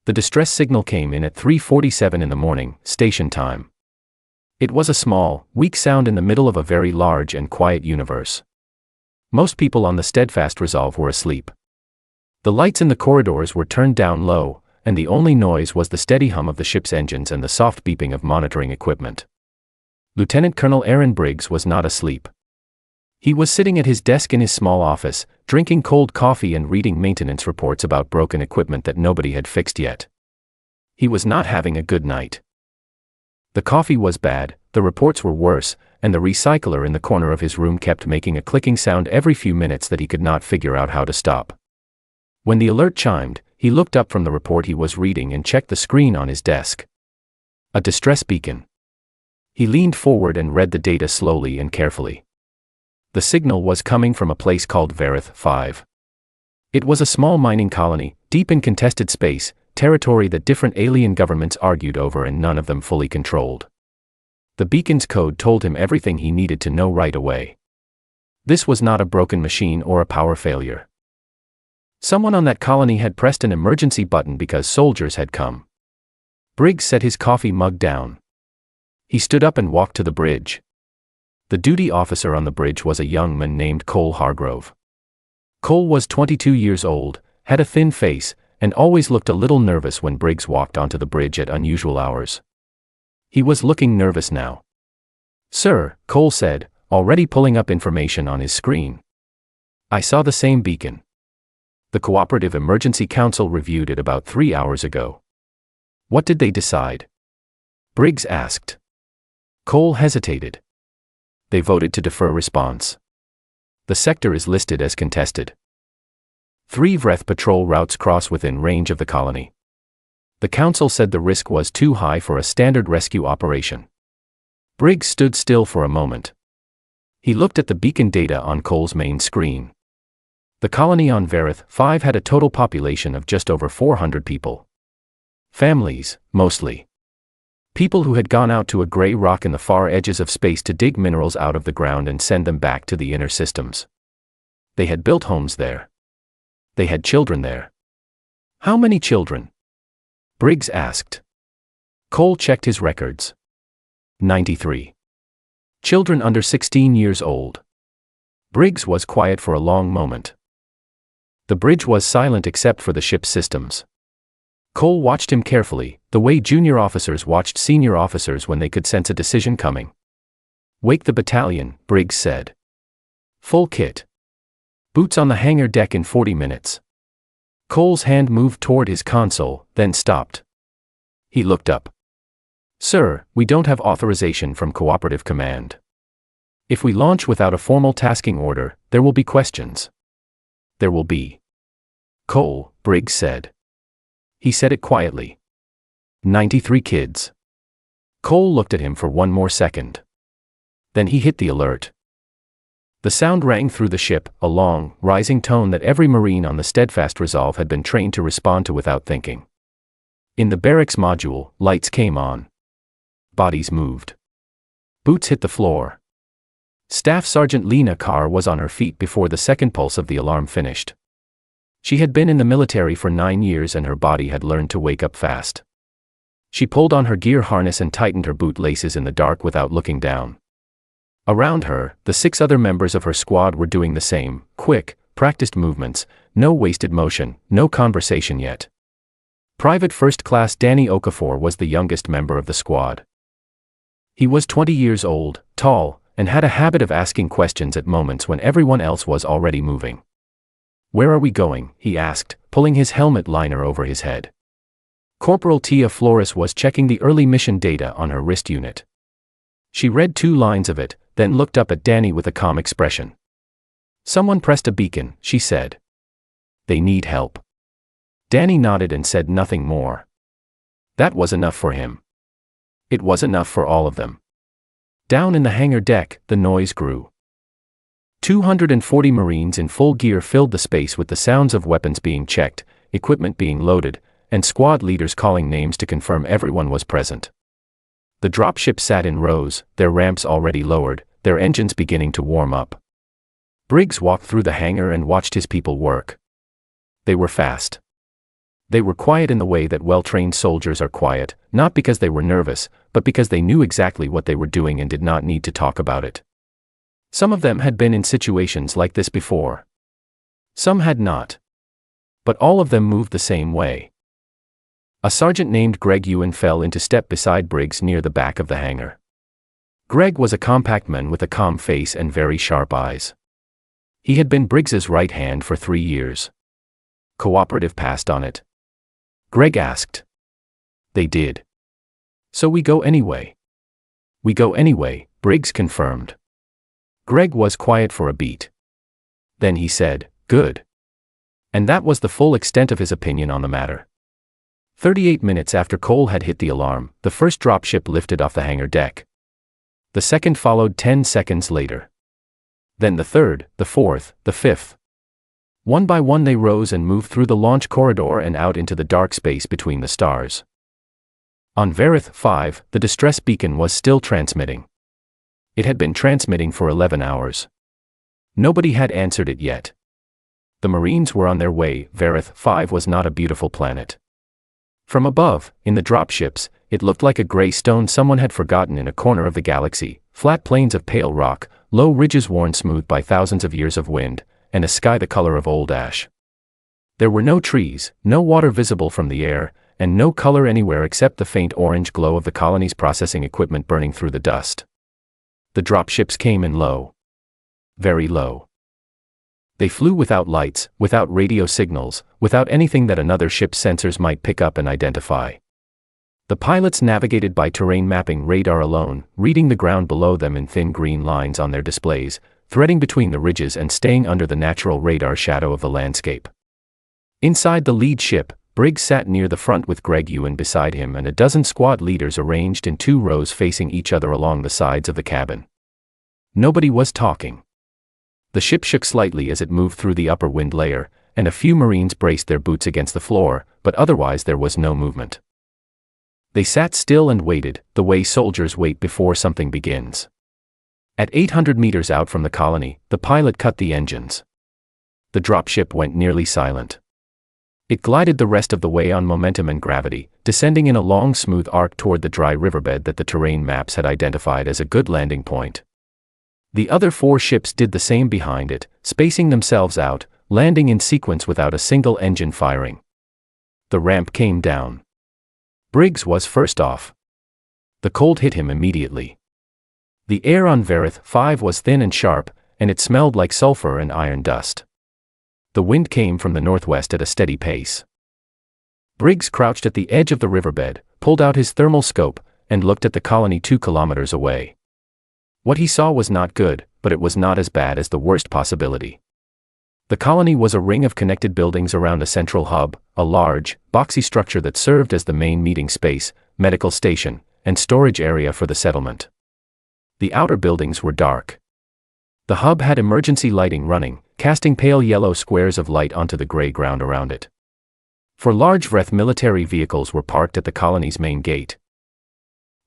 The distress signal came in at 3:47 in the morning, station time. It was a small, weak sound in the middle of a very large and quiet universe. Most people on the Steadfast Resolve were asleep. The lights in the corridors were turned down low, and the only noise was the steady hum of the ship's engines and the soft beeping of monitoring equipment. Lieutenant Colonel Aaron Briggs was not asleep. He was sitting at his desk in his small office, drinking cold coffee and reading maintenance reports about broken equipment that nobody had fixed yet. He was not having a good night. The coffee was bad, the reports were worse, and the recycler in the corner of his room kept making a clicking sound every few minutes that he could not figure out how to stop. When the alert chimed, he looked up from the report he was reading and checked the screen on his desk. A distress beacon. He leaned forward and read the data slowly and carefully. The signal was coming from a place called Varith 5. It was a small mining colony, deep in contested space, territory that different alien governments argued over and none of them fully controlled. The beacon's code told him everything he needed to know right away. This was not a broken machine or a power failure. Someone on that colony had pressed an emergency button because soldiers had come. Briggs set his coffee mug down. He stood up and walked to the bridge. The duty officer on the bridge was a young man named Cole Hargrove. Cole was 22 years old, had a thin face, and always looked a little nervous when Briggs walked onto the bridge at unusual hours. He was looking nervous now. "Sir," Cole said, already pulling up information on his screen. "I saw the same beacon. The Cooperative Emergency Council reviewed it about 3 hours ago." "What did they decide?" Briggs asked. Cole hesitated. "They voted to defer response. The sector is listed as contested. 3 Vreth patrol routes cross within range of the colony. The council said the risk was too high for a standard rescue operation." Briggs stood still for a moment. He looked at the beacon data on Cole's main screen. The colony on Varith 5 had a total population of just over 400 people. Families, mostly. People who had gone out to a gray rock in the far edges of space to dig minerals out of the ground and send them back to the inner systems. They had built homes there. They had children there. "How many children?" Briggs asked. Cole checked his records. 93. Children under 16 years old. Briggs was quiet for a long moment. The bridge was silent except for the ship's systems. Cole watched him carefully, the way junior officers watched senior officers when they could sense a decision coming. "Wake the battalion," Briggs said. "Full kit. Boots on the hangar deck in 40 minutes. Cole's hand moved toward his console, then stopped. He looked up. "Sir, we don't have authorization from Cooperative Command. If we launch without a formal tasking order, there will be questions." "There will be." "Cole," Briggs said. He said it quietly. 93 kids. Cole looked at him for one more second. Then he hit the alert. The sound rang through the ship, a long, rising tone that every Marine on the Steadfast Resolve had been trained to respond to without thinking. In the barracks module, lights came on. Bodies moved. Boots hit the floor. Staff Sergeant Lena Carr was on her feet before the second pulse of the alarm finished. She had been in the military for 9 years and her body had learned to wake up fast. She pulled on her gear harness and tightened her boot laces in the dark without looking down. Around her, the 6 other members of her squad were doing the same, quick, practiced movements, no wasted motion, no conversation yet. Private First Class Danny Okafor was the youngest member of the squad. He was 20 years old, tall, and had a habit of asking questions at moments when everyone else was already moving. "Where are we going?" he asked, pulling his helmet liner over his head. Corporal Tia Flores was checking the early mission data on her wrist unit. She read 2 lines of it, then looked up at Danny with a calm expression. "Someone pressed a beacon," she said. "They need help." Danny nodded and said nothing more. That was enough for him. It was enough for all of them. Down in the hangar deck, the noise grew. 240 Marines in full gear filled the space with the sounds of weapons being checked, equipment being loaded, and squad leaders calling names to confirm everyone was present. The dropship sat in rows, their ramps already lowered, their engines beginning to warm up. Briggs walked through the hangar and watched his people work. They were fast. They were quiet in the way that well-trained soldiers are quiet, not because they were nervous, but because they knew exactly what they were doing and did not need to talk about it. Some of them had been in situations like this before. Some had not. But all of them moved the same way. A sergeant named Greg Ewan fell into step beside Briggs near the back of the hangar. Greg was a compact man with a calm face and very sharp eyes. He had been Briggs's right hand for 3 years. Cooperative passed on it. Greg asked. They did. So we go anyway. We go anyway, Briggs confirmed. Greg was quiet for a beat. Then he said, good. And that was the full extent of his opinion on the matter. 38 minutes after Cole had hit the alarm, the first dropship lifted off the hangar deck. The second followed 10 seconds later. Then the third, the fourth, the fifth. One by one they rose and moved through the launch corridor and out into the dark space between the stars. On Varith 5, the distress beacon was still transmitting. It had been transmitting for 11 hours. Nobody had answered it yet. The Marines were on their way. Varith 5 was not a beautiful planet. From above, in the dropships, it looked like a gray stone someone had forgotten in a corner of the galaxy, flat plains of pale rock, low ridges worn smooth by thousands of years of wind, and a sky the color of old ash. There were no trees, no water visible from the air, and no color anywhere except the faint orange glow of the colony's processing equipment burning through the dust. The dropships came in low. Very low. They flew without lights, without radio signals, without anything that another ship's sensors might pick up and identify. The pilots navigated by terrain mapping radar alone, reading the ground below them in thin green lines on their displays, threading between the ridges and staying under the natural radar shadow of the landscape. Inside the lead ship, Briggs sat near the front with Greg Ewan beside him and a dozen squad leaders arranged in 2 rows facing each other along the sides of the cabin. Nobody was talking. The ship shook slightly as it moved through the upper wind layer, and a few Marines braced their boots against the floor, but otherwise there was no movement. They sat still and waited, the way soldiers wait before something begins. At 800 meters out from the colony, the pilot cut the engines. The dropship went nearly silent. It glided the rest of the way on momentum and gravity, descending in a long smooth arc toward the dry riverbed that the terrain maps had identified as a good landing point. The other 4 ships did the same behind it, spacing themselves out, landing in sequence without a single engine firing. The ramp came down. Briggs was first off. The cold hit him immediately. The air on Varith 5 was thin and sharp, and it smelled like sulfur and iron dust. The wind came from the northwest at a steady pace. Briggs crouched at the edge of the riverbed, pulled out his thermal scope, and looked at the colony 2 kilometers away. What he saw was not good, but it was not as bad as the worst possibility. The colony was a ring of connected buildings around a central hub, a large, boxy structure that served as the main meeting space, medical station, and storage area for the settlement. The outer buildings were dark. The hub had emergency lighting running, casting pale yellow squares of light onto the gray ground around it. 4 large Vreth military vehicles were parked at the colony's main gate.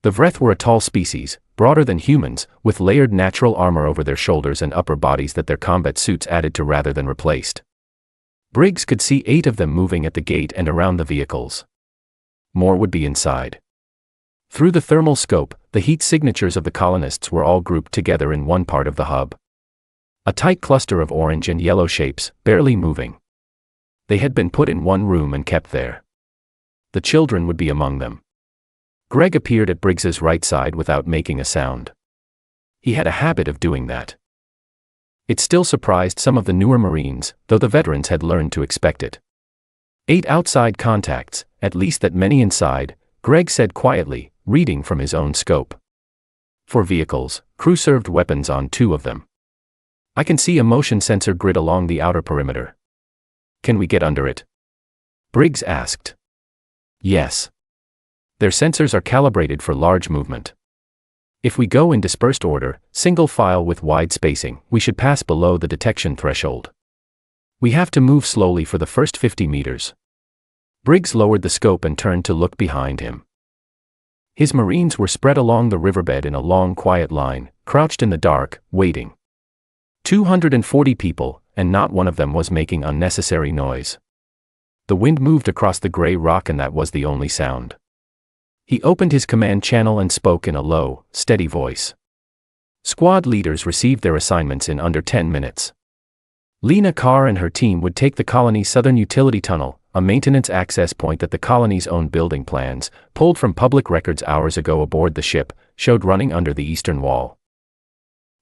The Vreth were a tall species, broader than humans, with layered natural armor over their shoulders and upper bodies that their combat suits added to rather than replaced. Briggs could see 8 of them moving at the gate and around the vehicles. More would be inside. Through the thermal scope, the heat signatures of the colonists were all grouped together in one part of the hub. A tight cluster of orange and yellow shapes, barely moving. They had been put in one room and kept there. The children would be among them. Greg appeared at Briggs's right side without making a sound. He had a habit of doing that. It still surprised some of the newer Marines, though the veterans had learned to expect it. 8 outside contacts, at least that many inside, Greg said quietly, reading from his own scope. 4 vehicles, crew-served weapons on 2 of them. I can see a motion sensor grid along the outer perimeter. Can we get under it? Briggs asked. Yes. Their sensors are calibrated for large movement. If we go in dispersed order, single file with wide spacing, we should pass below the detection threshold. We have to move slowly for the first 50 meters. Briggs lowered the scope and turned to look behind him. His Marines were spread along the riverbed in a long quiet line, crouched in the dark, waiting. 240 people, and not one of them was making unnecessary noise. The wind moved across the gray rock and that was the only sound. He opened his command channel and spoke in a low, steady voice. Squad leaders received their assignments in under 10 minutes. Lena Carr and her team would take the colony's southern utility tunnel, a maintenance access point that the colony's own building plans, pulled from public records hours ago aboard the ship, showed running under the eastern wall.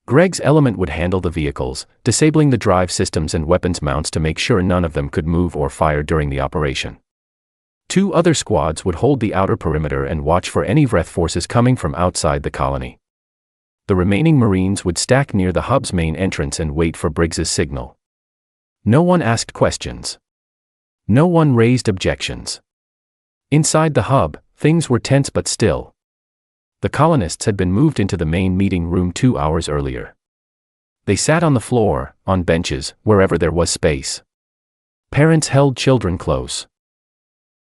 Greg's element would handle the vehicles, disabling the drive systems and weapons mounts to make sure none of them could move or fire during the operation. 2 other squads would hold the outer perimeter and watch for any Vreth forces coming from outside the colony. The remaining Marines would stack near the hub's main entrance and wait for Briggs's signal. No one asked questions. No one raised objections. Inside the hub, things were tense but still. The colonists had been moved into the main meeting room 2 hours earlier. They sat on the floor, on benches, wherever there was space. Parents held children close.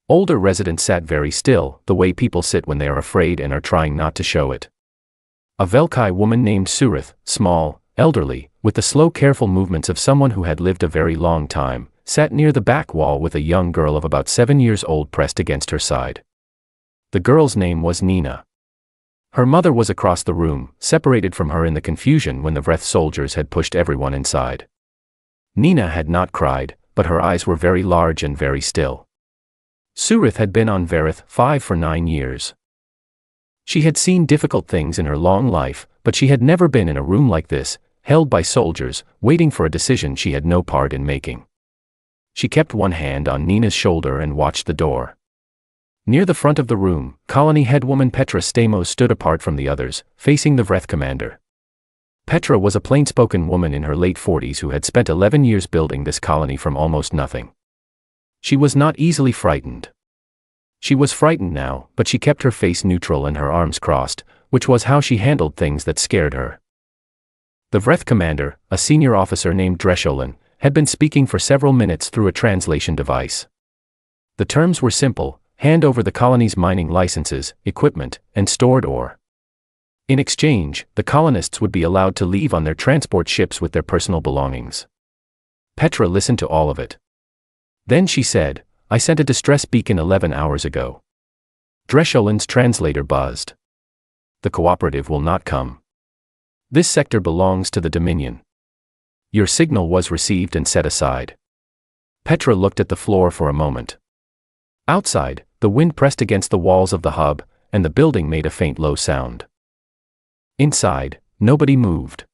Older residents sat very still, the way people sit when they are afraid and are trying not to show it. A Velkai woman named Surith, small, elderly, with the slow careful movements of someone who had lived a very long time, sat near the back wall with a young girl of about 7 years old pressed against her side. The girl's name was Nina. Her mother was across the room, separated from her in the confusion when the Vreth soldiers had pushed everyone inside. Nina had not cried, but her eyes were very large and very still. Surith had been on Vareth 5 for 9 years. She had seen difficult things in her long life, but she had never been in a room like this, held by soldiers, waiting for a decision she had no part in making. She kept one hand on Nina's shoulder and watched the door. Near the front of the room, colony headwoman Petra Stamos stood apart from the others, facing the Vreth commander. Petra was a plain-spoken woman in her late 40s who had spent 11 years building this colony from almost nothing. She was not easily frightened. She was frightened now, but she kept her face neutral and her arms crossed, which was how she handled things that scared her. The Vreth commander, a senior officer named Dresholin, had been speaking for several minutes through a translation device. The terms were simple: hand over the colony's mining licenses, equipment, and stored ore. In exchange, the colonists would be allowed to leave on their transport ships with their personal belongings. Petra listened to all of it. Then she said, "I sent a distress beacon 11 hours ago." Dresholin's translator buzzed. "The cooperative will not come. This sector belongs to the Dominion. Your signal was received and set aside." Petra looked at the floor for a moment. Outside, the wind pressed against the walls of the hub, and the building made a faint low sound. Inside, nobody moved.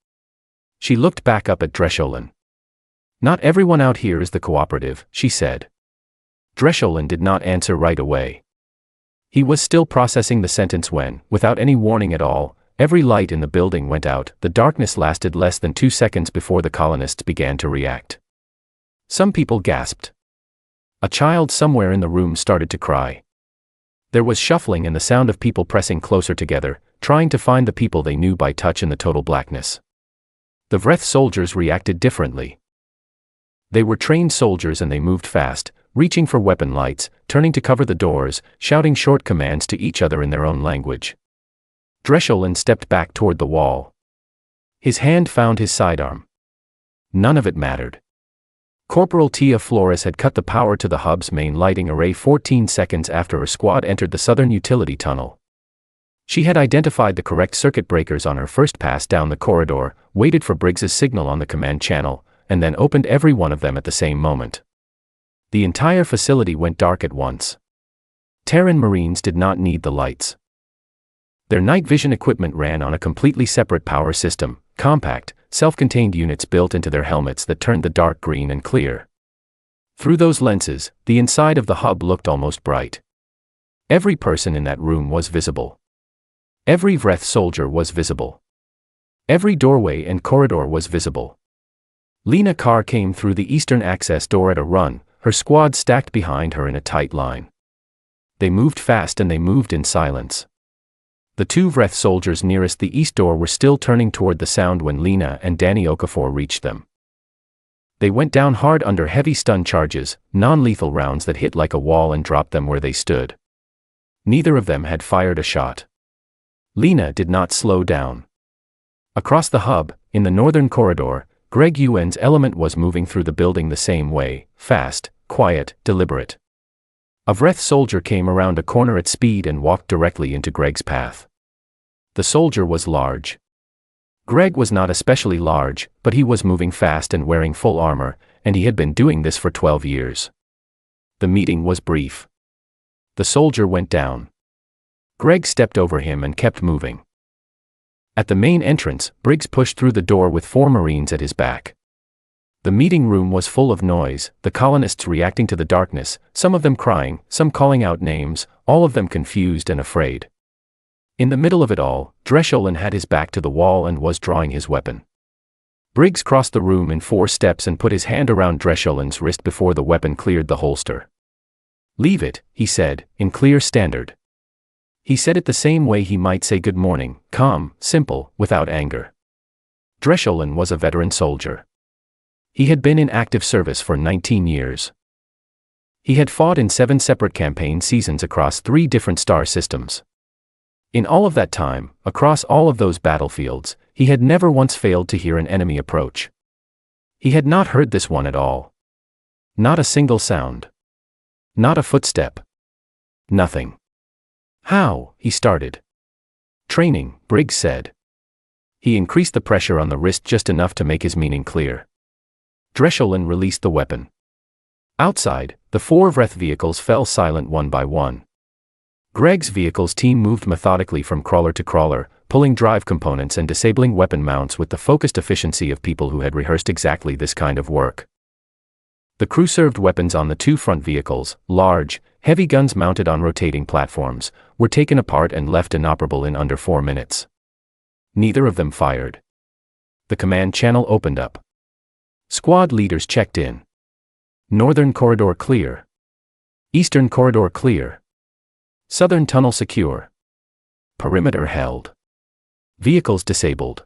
She looked back up at Dresholin. "Not everyone out here is the cooperative," she said. Dresholin did not answer right away. He was still processing the sentence when, without any warning at all, every light in the building went out. The darkness lasted less than 2 seconds before the colonists began to react. Some people gasped. A child somewhere in the room started to cry. There was shuffling and the sound of people pressing closer together, trying to find the people they knew by touch in the total blackness. The Vreth soldiers reacted differently. They were trained soldiers and they moved fast, reaching for weapon lights, turning to cover the doors, shouting short commands to each other in their own language. Dresholin stepped back toward the wall. His hand found his sidearm. None of it mattered. Corporal Tia Flores had cut the power to the hub's main lighting array 14 seconds after her squad entered the southern utility tunnel. She had identified the correct circuit breakers on her first pass down the corridor, waited for Briggs's signal on the command channel, and then opened every one of them at the same moment. The entire facility went dark at once. Terran Marines did not need the lights. Their night vision equipment ran on a completely separate power system, compact, self-contained units built into their helmets that turned the dark green and clear. Through those lenses, the inside of the hub looked almost bright. Every person in that room was visible. Every Vreth soldier was visible. Every doorway and corridor was visible. Lena Carr came through the eastern access door at a run, her squad stacked behind her in a tight line. They moved fast and they moved in silence. The 2 Vreth soldiers nearest the east door were still turning toward the sound when Lena and Danny Okafor reached them. They went down hard under heavy stun charges, non-lethal rounds that hit like a wall and dropped them where they stood. Neither of them had fired a shot. Lena did not slow down. Across the hub, in the northern corridor, Greg Yuen's element was moving through the building the same way, fast, quiet, deliberate. A Vreth soldier came around a corner at speed and walked directly into Greg's path. The soldier was large. Greg was not especially large, but he was moving fast and wearing full armor, and he had been doing this for 12 years. The meeting was brief. The soldier went down. Greg stepped over him and kept moving. At the main entrance, Briggs pushed through the door with 4 Marines at his back. The meeting room was full of noise, the colonists reacting to the darkness, some of them crying, some calling out names, all of them confused and afraid. In the middle of it all, Dresholin had his back to the wall and was drawing his weapon. Briggs crossed the room in 4 steps and put his hand around Dresholin's wrist before the weapon cleared the holster. "Leave it," he said, in clear standard. He said it the same way he might say good morning, calm, simple, without anger. Dresholin was a veteran soldier. He had been in active service for 19 years. He had fought in 7 separate campaign seasons across 3 different star systems. In all of that time, across all of those battlefields, he had never once failed to hear an enemy approach. He had not heard this one at all. Not a single sound. Not a footstep. Nothing. "How?" he started. "Training," Briggs said. He increased the pressure on the wrist just enough to make his meaning clear. Dresholin released the weapon. Outside, the 4 Vreth vehicles fell silent one by one. Greg's vehicle's team moved methodically from crawler to crawler, pulling drive components and disabling weapon mounts with the focused efficiency of people who had rehearsed exactly this kind of work. The crew served weapons on the 2 front vehicles, large, heavy guns mounted on rotating platforms, were taken apart and left inoperable in under 4 minutes. Neither of them fired. The command channel opened up. Squad leaders checked in. Northern corridor clear. Eastern corridor clear. Southern tunnel secure. Perimeter held. Vehicles disabled.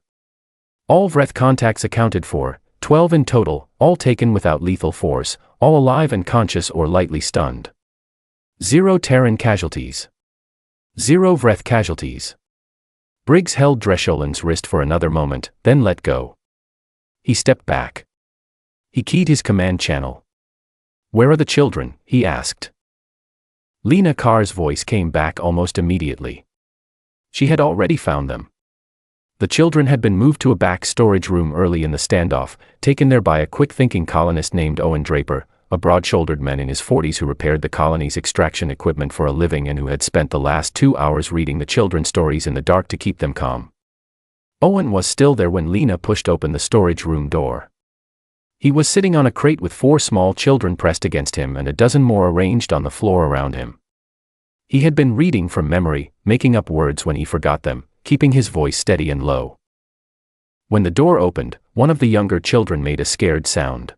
All Vreth contacts accounted for, 12 in total, all taken without lethal force, all alive and conscious or lightly stunned. 0 Terran casualties. 0 Vreth casualties. Briggs held Dresholin's wrist for another moment, then let go. He stepped back. He keyed his command channel. "Where are the children?" he asked. Lena Carr's voice came back almost immediately. She had already found them. The children had been moved to a back storage room early in the standoff, taken there by a quick-thinking colonist named Owen Draper, a broad-shouldered man in his 40s who repaired the colony's extraction equipment for a living and who had spent the last 2 hours reading the children stories in the dark to keep them calm. Owen was still there when Lena pushed open the storage room door. He was sitting on a crate with 4 small children pressed against him and a dozen more arranged on the floor around him. He had been reading from memory, making up words when he forgot them, keeping his voice steady and low. When the door opened, one of the younger children made a scared sound.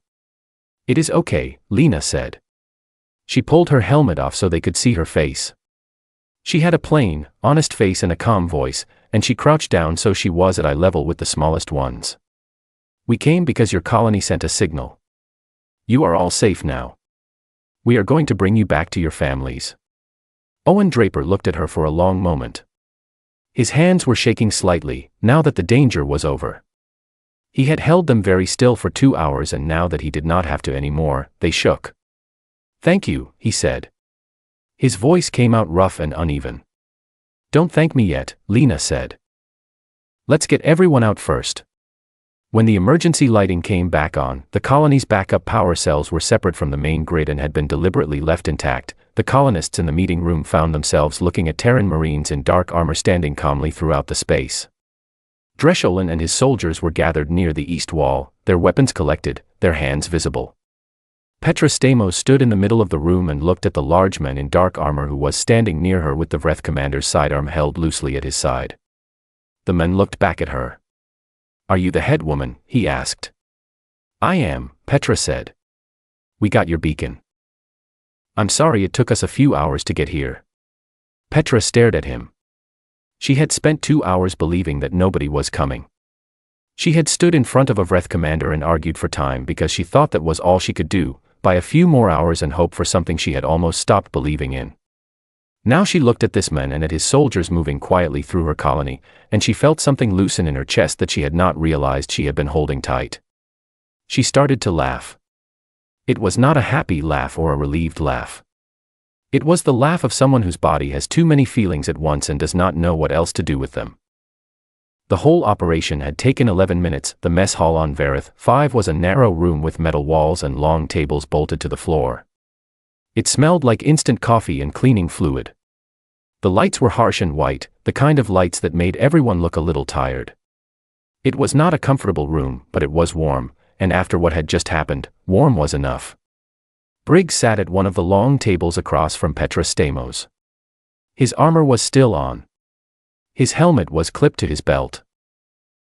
"It is okay," Lena said. She pulled her helmet off so they could see her face. She had a plain, honest face and a calm voice, and she crouched down so she was at eye level with the smallest ones. "We came because your colony sent a signal. You are all safe now. We are going to bring you back to your families." Owen Draper looked at her for a long moment. His hands were shaking slightly, now that the danger was over. He had held them very still for 2 hours and now that he did not have to anymore, they shook. "Thank you," he said. His voice came out rough and uneven. "Don't thank me yet," Lena said. "Let's get everyone out first." When the emergency lighting came back on, the colony's backup power cells were separate from the main grid and had been deliberately left intact. The colonists in the meeting room found themselves looking at Terran Marines in dark armor standing calmly throughout the space. Dresholin and his soldiers were gathered near the east wall, their weapons collected, their hands visible. Petra Stamos stood in the middle of the room and looked at the large man in dark armor who was standing near her with the Vreth commander's sidearm held loosely at his side. The man looked back at her. "Are you the head woman?" he asked. "I am," Petra said. "We got your beacon." "I'm sorry it took us a few hours to get here." Petra stared at him. She had spent 2 hours believing that nobody was coming. She had stood in front of a Vreth commander and argued for time because she thought that was all she could do, buy a few more hours and hope for something she had almost stopped believing in. Now she looked at this man and at his soldiers moving quietly through her colony, and she felt something loosen in her chest that she had not realized she had been holding tight. She started to laugh. It was not a happy laugh or a relieved laugh. It was the laugh of someone whose body has too many feelings at once and does not know what else to do with them. The whole operation had taken 11 minutes. The mess hall on Vareth 5 was a narrow room with metal walls and long tables bolted to the floor. It smelled like instant coffee and cleaning fluid. The lights were harsh and white, the kind of lights that made everyone look a little tired. It was not a comfortable room, but it was warm, and after what had just happened, warm was enough. Briggs sat at one of the long tables across from Petra Stamos. His armor was still on. His helmet was clipped to his belt.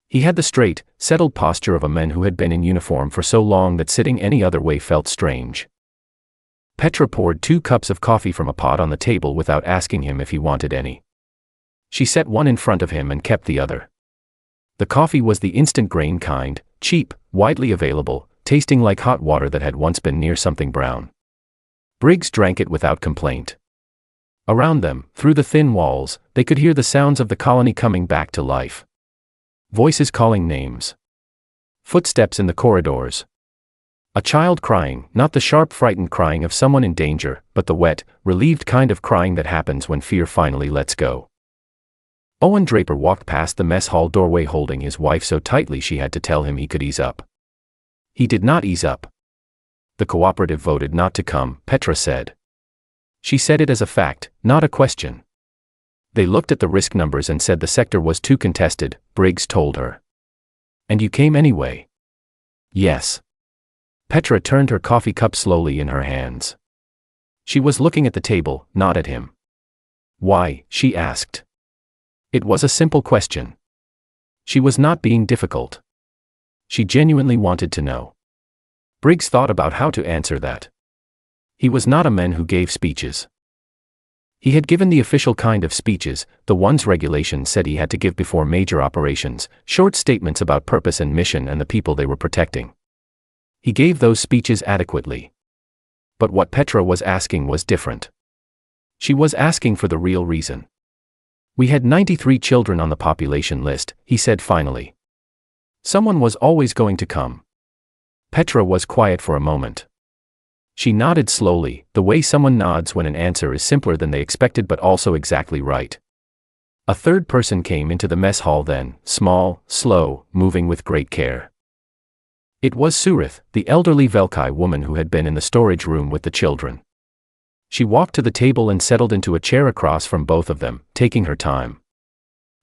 He had the straight, settled posture of a man who had been in uniform for so long that sitting any other way felt strange. Petra poured 2 cups of coffee from a pot on the table without asking him if he wanted any. She set one in front of him and kept the other. The coffee was the instant grain kind, cheap, widely available, tasting like hot water that had once been near something brown. Briggs drank it without complaint. Around them, through the thin walls, they could hear the sounds of the colony coming back to life. Voices calling names. Footsteps in the corridors. A child crying, not the sharp frightened crying of someone in danger, but the wet, relieved kind of crying that happens when fear finally lets go. Owen Draper walked past the mess hall doorway holding his wife so tightly she had to tell him he could ease up. He did not ease up. The cooperative voted not to come, Petra said. She said it as a fact, not a question. They looked at the risk numbers and said the sector was too contested, Briggs told her. And you came anyway? Yes. Petra turned her coffee cup slowly in her hands. She was looking at the table, not at him. Why? She asked. It was a simple question. She was not being difficult. She genuinely wanted to know. Briggs thought about how to answer that. He was not a man who gave speeches. He had given the official kind of speeches, the ones regulations said he had to give before major operations, short statements about purpose and mission and the people they were protecting. He gave those speeches adequately. But what Petra was asking was different. She was asking for the real reason. We had 93 children on the population list, he said finally. Someone was always going to come. Petra was quiet for a moment. She nodded slowly, the way someone nods when an answer is simpler than they expected but also exactly right. A third person came into the mess hall then, small, slow, moving with great care. It was Surith, the elderly Velkai woman who had been in the storage room with the children. She walked to the table and settled into a chair across from both of them, taking her time.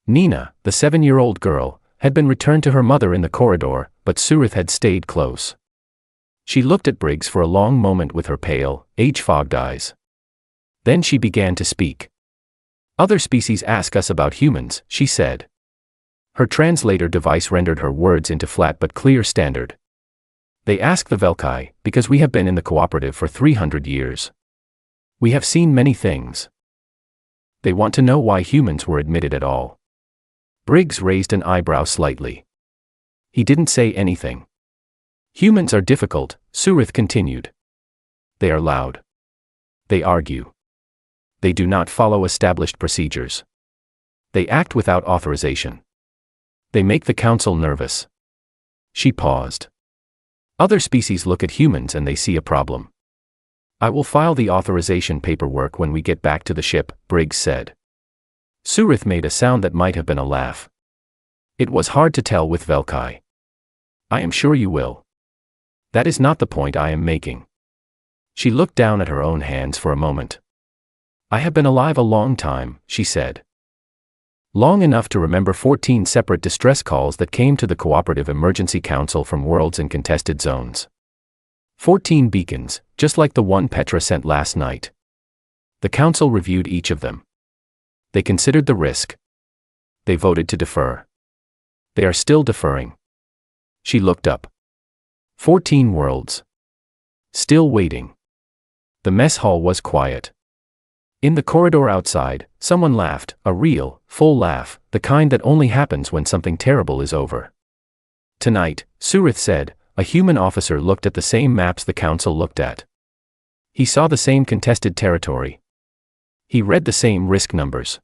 Nina, the 7-year-old girl, had been returned to her mother in the corridor, but Surith had stayed close. She looked at Briggs for a long moment with her pale, age-fogged eyes. Then she began to speak. Other species ask us about humans, she said. Her translator device rendered her words into flat but clear standard. They ask the Velkai, because we have been in the cooperative for 300 years. We have seen many things. They want to know why humans were admitted at all. Briggs raised an eyebrow slightly. He didn't say anything. Humans are difficult, Surith continued. They are loud. They argue. They do not follow established procedures. They act without authorization. They make the council nervous. She paused. Other species look at humans and they see a problem. I will file the authorization paperwork when we get back to the ship, Briggs said. Surith made a sound that might have been a laugh. It was hard to tell with Velkai. I am sure you will. That is not the point I am making. She looked down at her own hands for a moment. I have been alive a long time, she said. Long enough to remember 14 separate distress calls that came to the Cooperative Emergency Council from worlds in contested zones. 14 beacons, just like the one Petra sent last night. The council reviewed each of them. They considered the risk. They voted to defer. They are still deferring. She looked up. 14 worlds. Still waiting. The mess hall was quiet. In the corridor outside, someone laughed, a real, full laugh, the kind that only happens when something terrible is over. Tonight, Surith said, a human officer looked at the same maps the council looked at. He saw the same contested territory. He read the same risk numbers.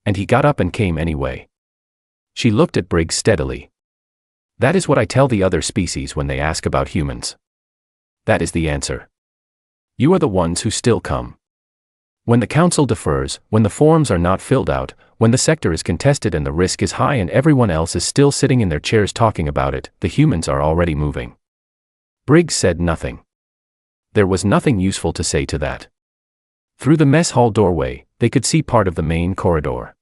And he got up and came anyway. She looked at Briggs steadily. That is what I tell the other species when they ask about humans. that is the answer. You are the ones who still come. When the council defers, when the forms are not filled out, when the sector is contested and the risk is high and everyone else is still sitting in their chairs talking about it, the humans are already moving. Briggs said nothing. There was nothing useful to say to that. Through the mess hall doorway, they could see part of the main corridor.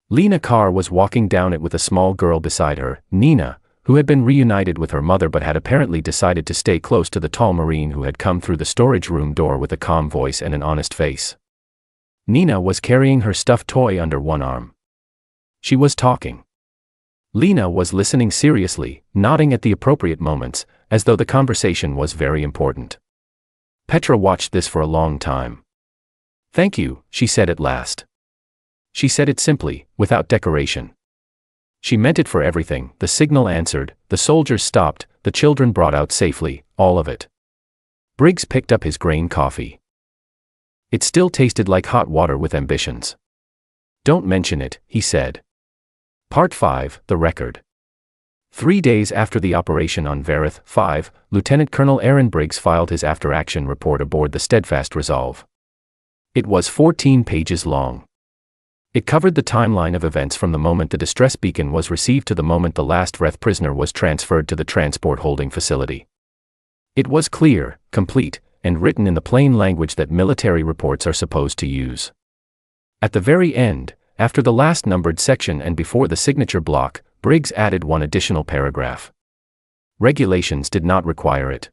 Lena Carr was walking down it with a small girl beside her, Nina, who had been reunited with her mother but had apparently decided to stay close to the tall Marine who had come through the storage room door with a calm voice and an honest face. Nina was carrying her stuffed toy under one arm. She was talking. Lena was listening seriously, nodding at the appropriate moments, as though the conversation was very important. Petra watched this for a long time. "Thank you," she said at last. She said it simply, without decoration. She meant it for everything. The signal answered, the soldiers stopped, the children brought out safely, all of it. Briggs picked up his grain coffee. It still tasted like hot water with ambitions. "Don't mention it," he said. Part 5, The Record. 3 days after the operation on Verith 5, Lieutenant Colonel Aaron Briggs filed his after-action report aboard the Steadfast Resolve. It was 14 pages long. It covered the timeline of events from the moment the distress beacon was received to the moment the last Vreth prisoner was transferred to the transport holding facility. It was clear, complete, and written in the plain language that military reports are supposed to use. At the very end, after the last numbered section and before the signature block, Briggs added one additional paragraph. Regulations did not require it.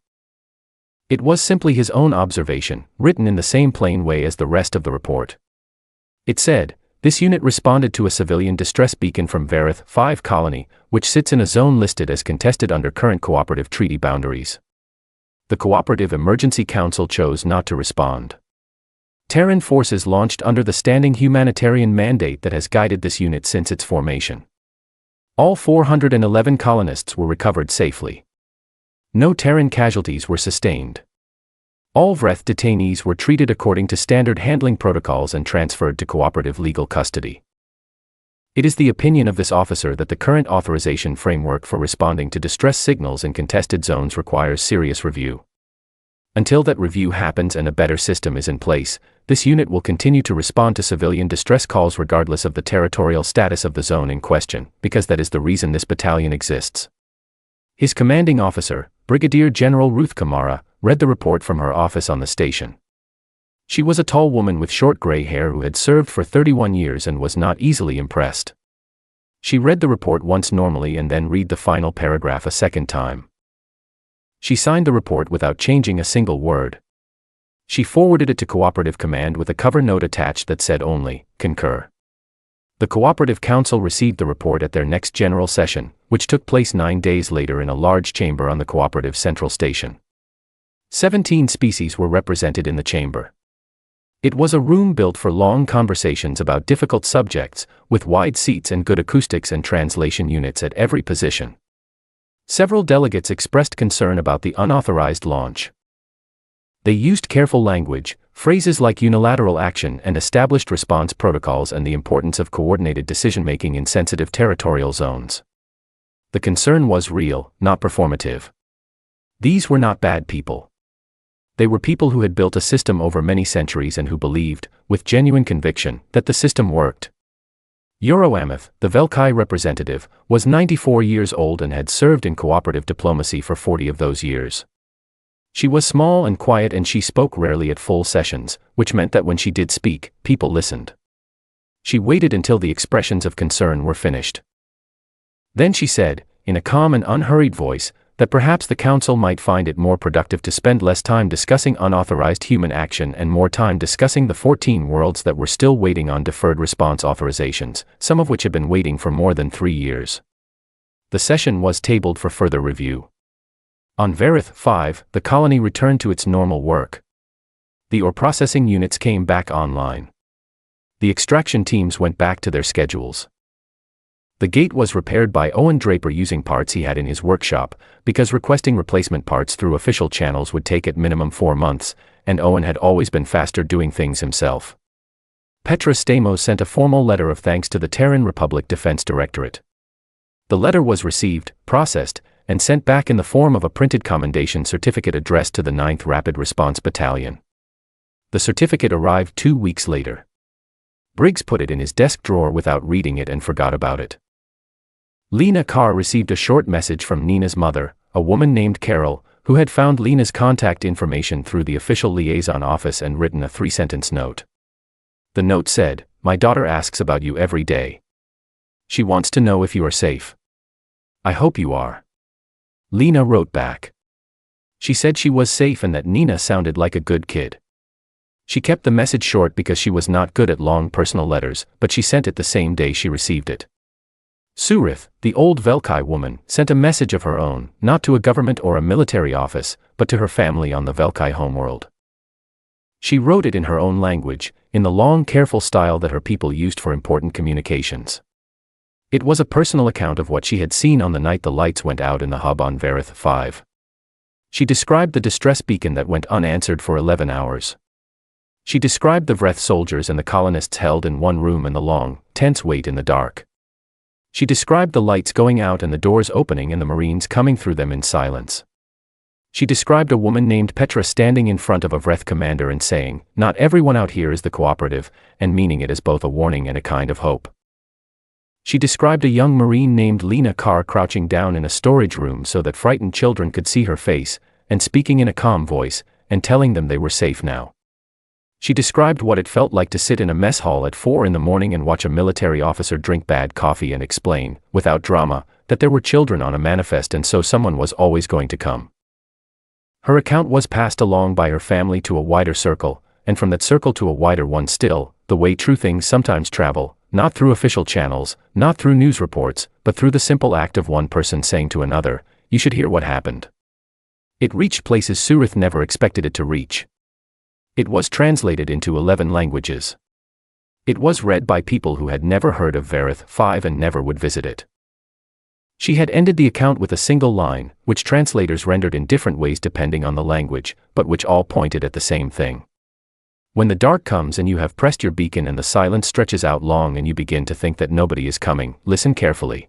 It was simply his own observation, written in the same plain way as the rest of the report. It said, "This unit responded to a civilian distress beacon from Verith 5 colony, which sits in a zone listed as contested under current cooperative treaty boundaries. The Cooperative Emergency Council chose not to respond. Terran forces launched under the standing humanitarian mandate that has guided this unit since its formation. All 411 colonists were recovered safely. No Terran casualties were sustained. All Vreth detainees were treated according to standard handling protocols and transferred to cooperative legal custody. It is the opinion of this officer that the current authorization framework for responding to distress signals in contested zones requires serious review. Until that review happens and a better system is in place, this unit will continue to respond to civilian distress calls regardless of the territorial status of the zone in question, because that is the reason this battalion exists." His commanding officer, Brigadier General Ruth Kamara, read the report from her office on the station. She was a tall woman with short gray hair who had served for 31 years and was not easily impressed. She read the report once normally and then read the final paragraph a second time. She signed the report without changing a single word. She forwarded it to Cooperative Command with a cover note attached that said only, "Concur." The Cooperative Council received the report at their next general session, which took place 9 days later in a large chamber on the Cooperative Central Station. 17 species were represented in the chamber. It was a room built for long conversations about difficult subjects, with wide seats and good acoustics and translation units at every position. Several delegates expressed concern about the unauthorized launch. They used careful language, phrases like unilateral action and established response protocols and the importance of coordinated decision-making in sensitive territorial zones. The concern was real, not performative. These were not bad people. They were people who had built a system over many centuries and who believed, with genuine conviction, that the system worked. Euroameth, the Velkai representative, was 94 years old and had served in cooperative diplomacy for 40 of those years. She was small and quiet and she spoke rarely at full sessions, which meant that when she did speak, people listened. She waited until the expressions of concern were finished. Then she said, in a calm and unhurried voice, that perhaps the Council might find it more productive to spend less time discussing unauthorized human action and more time discussing the 14 worlds that were still waiting on deferred response authorizations, some of which had been waiting for more than 3 years. The session was tabled for further review. On Verith 5, the colony returned to its normal work. The ore processing units came back online. The extraction teams went back to their schedules. The gate was repaired by Owen Draper using parts he had in his workshop, because requesting replacement parts through official channels would take at minimum 4 months, and Owen had always been faster doing things himself. Petra Stamos sent a formal letter of thanks to the Terran Republic Defense Directorate. The letter was received, processed, and sent back in the form of a printed commendation certificate addressed to the 9th Rapid Response Battalion. The certificate arrived 2 weeks later. Briggs put it in his desk drawer without reading it and forgot about it. Lena Carr received a short message from Nina's mother, a woman named Carol, who had found Lena's contact information through the official liaison office and written a 3-sentence note. The note said, "My daughter asks about you every day. She wants to know if you are safe. I hope you are." Lena wrote back. She said she was safe and that Nina sounded like a good kid. She kept the message short because she was not good at long personal letters, but she sent it the same day she received it. Surith, the old Velkai woman, sent a message of her own, not to a government or a military office, but to her family on the Velkai homeworld. She wrote it in her own language, in the long, careful style that her people used for important communications. It was a personal account of what she had seen on the night the lights went out in the hub on Varith 5. She described the distress beacon that went unanswered for 11 hours. She described the Vreth soldiers and the colonists held in one room and the long, tense wait in the dark. She described the lights going out and the doors opening and the Marines coming through them in silence. She described a woman named Petra standing in front of a Vreth commander and saying, "Not everyone out here is the cooperative," and meaning it as both a warning and a kind of hope. She described a young Marine named Lena Carr crouching down in a storage room so that frightened children could see her face, and speaking in a calm voice, and telling them they were safe now. She described what it felt like to sit in a mess hall at 4 in the morning and watch a military officer drink bad coffee and explain, without drama, that there were children on a manifest and so someone was always going to come. Her account was passed along by her family to a wider circle, and from that circle to a wider one still, the way true things sometimes travel, not through official channels, not through news reports, but through the simple act of one person saying to another, "You should hear what happened." It reached places Surith never expected it to reach. It was translated into 11 languages. It was read by people who had never heard of Varith 5 and never would visit it. She had ended the account with a single line, which translators rendered in different ways depending on the language, but which all pointed at the same thing. When the dark comes and you have pressed your beacon and the silence stretches out long and you begin to think that nobody is coming, listen carefully.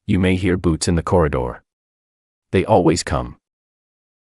You may hear boots in the corridor. They always come.